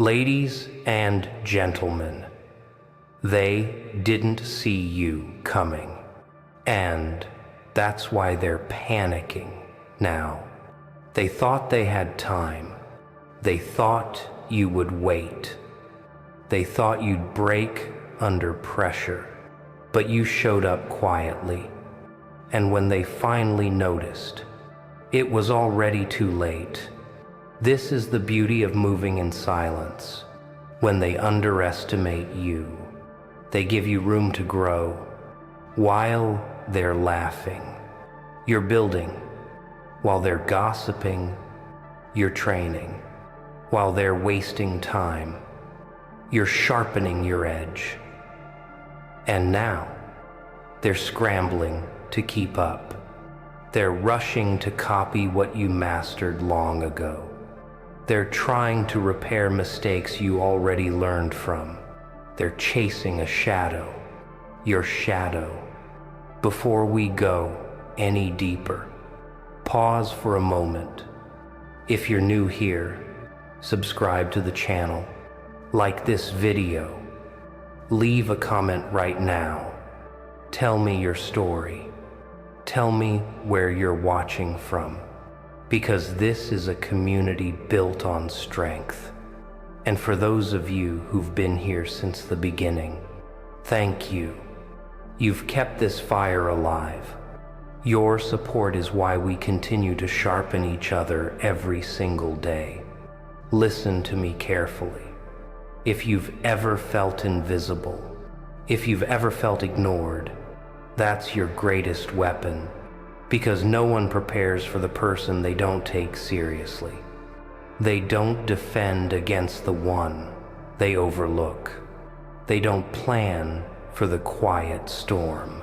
Ladies and gentlemen, they didn't see you coming, and that's why they're panicking now. They thought they had time. They thought you would wait. They thought you'd break under pressure, but you showed up quietly. And when they finally noticed, it was already too late. This is the beauty of moving in silence. When they underestimate you, they give you room to grow while they're laughing. You're building. While they're gossiping, you're training. While they're wasting time, you're sharpening your edge. And now, they're scrambling to keep up. They're rushing to copy what you mastered long ago. They're trying to repair mistakes you already learned from. They're chasing a shadow, your shadow. Before we go any deeper, pause for a moment. If you're new here, subscribe to the channel, like this video, leave a comment right now. Tell me your story. Tell me where you're watching from, because this is a community built on strength. And for those of you who've been here since the beginning, thank you. You've kept this fire alive. Your support is why we continue to sharpen each other every single day. Listen to me carefully. If you've ever felt invisible, if you've ever felt ignored, that's your greatest weapon, because no one prepares for the person they don't take seriously. They don't defend against the one they overlook. They don't plan for the quiet storm.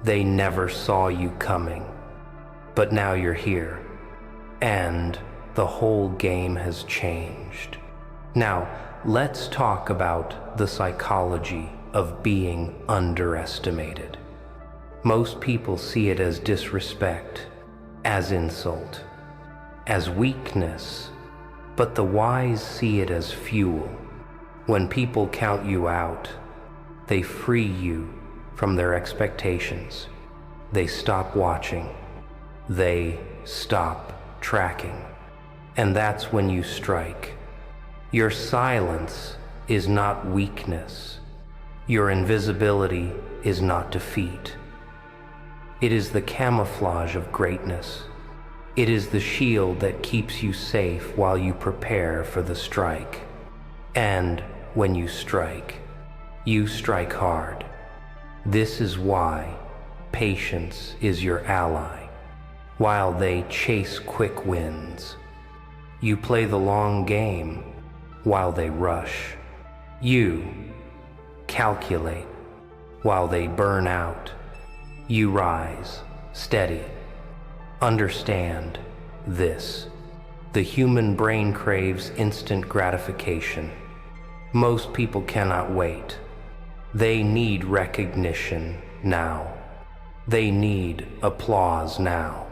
They never saw you coming, but now you're here, and the whole game has changed. Now, let's talk about the psychology of being underestimated. Most people see it as disrespect, as insult, as weakness, but the wise see it as fuel. When people count you out, they free you from their expectations. They stop watching. They stop tracking. And that's when you strike. Your silence is not weakness. Your invisibility is not defeat. It is the camouflage of greatness. It is the shield that keeps you safe while you prepare for the strike. And when you strike hard. This is why patience is your ally. While they chase quick wins, you play the long game while they rush. You calculate while they burn out. You rise, steady. Understand this. The human brain craves instant gratification. Most people cannot wait. They need recognition now. They need applause now.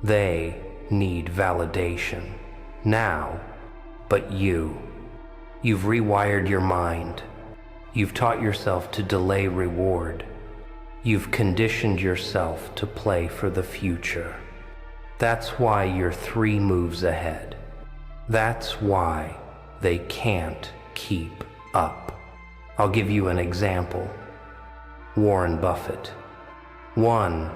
They need validation now. But you've rewired your mind. You've taught yourself to delay reward. You've conditioned yourself to play for the future. That's why you're 3 moves ahead. That's why they can't keep up. I'll give you an example. Warren Buffett, one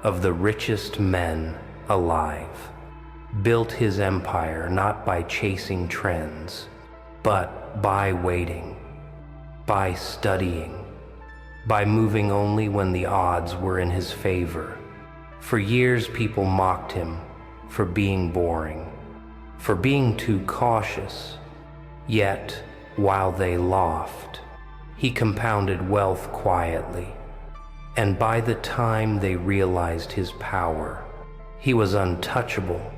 of the richest men alive, built his empire not by chasing trends, but by waiting, by studying, by moving only when the odds were in his favor. For years, people mocked him for being boring, for being too cautious. Yet, while they laughed, he compounded wealth quietly. And by the time they realized his power, he was untouchable.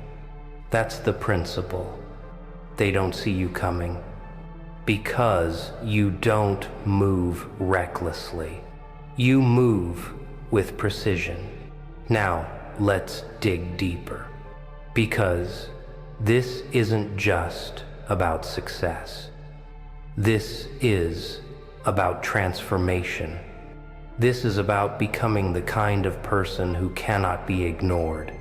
That's the principle. They don't see you coming, because you don't move recklessly. You move with precision. Now, let's dig deeper, because this isn't just about success. This is about transformation. This is about becoming the kind of person who cannot be ignored.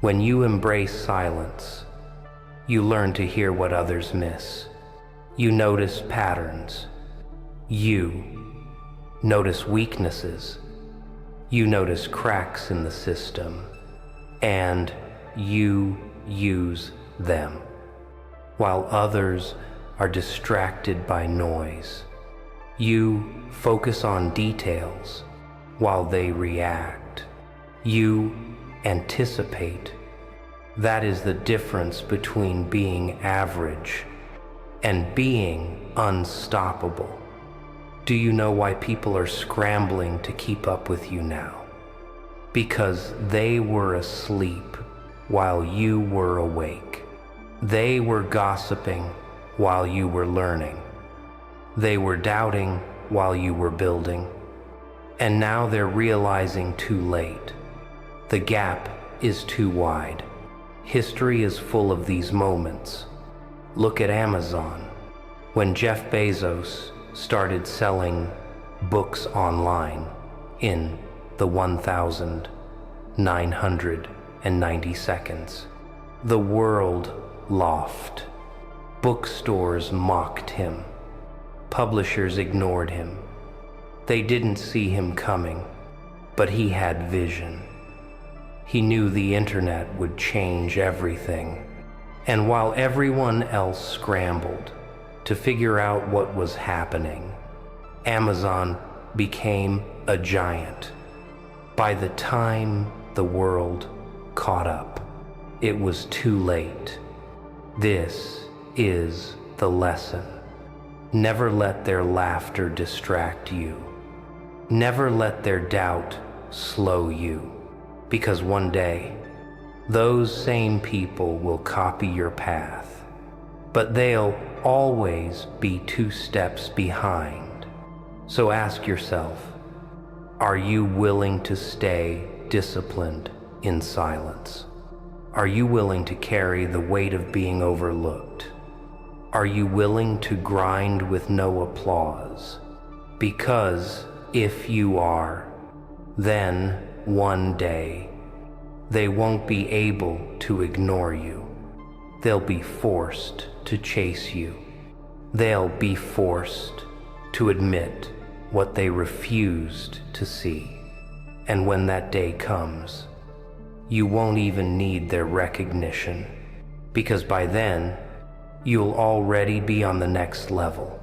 When you embrace silence, you learn to hear what others miss. You notice patterns. You notice weaknesses. You notice cracks in the system. And you use them, while others are distracted by noise. You focus on details while they react. You anticipate. That is the difference between being average and being unstoppable. Do you know why people are scrambling to keep up with you now? Because they were asleep while you were awake. They were gossiping while you were learning. They were doubting while you were building. And now they're realizing too late. The gap is too wide. History is full of these moments. Look at Amazon. When Jeff Bezos started selling books online in the 1,990 seconds, the world laughed. Bookstores mocked him. Publishers ignored him. They didn't see him coming, but he had vision. He knew the internet would change everything. And while everyone else scrambled to figure out what was happening, Amazon became a giant. By the time the world caught up, it was too late. This is the lesson. Never let their laughter distract you. Never let their doubt slow you, because one day, those same people will copy your path, but they'll always be 2 steps behind. So ask yourself, are you willing to stay disciplined in silence? Are you willing to carry the weight of being overlooked? Are you willing to grind with no applause? Because if you are, then one day they won't be able to ignore you. They'll be forced to chase you. They'll be forced to admit what they refused to see. And when that day comes, you won't even need their recognition, because by then, you'll already be on the next level.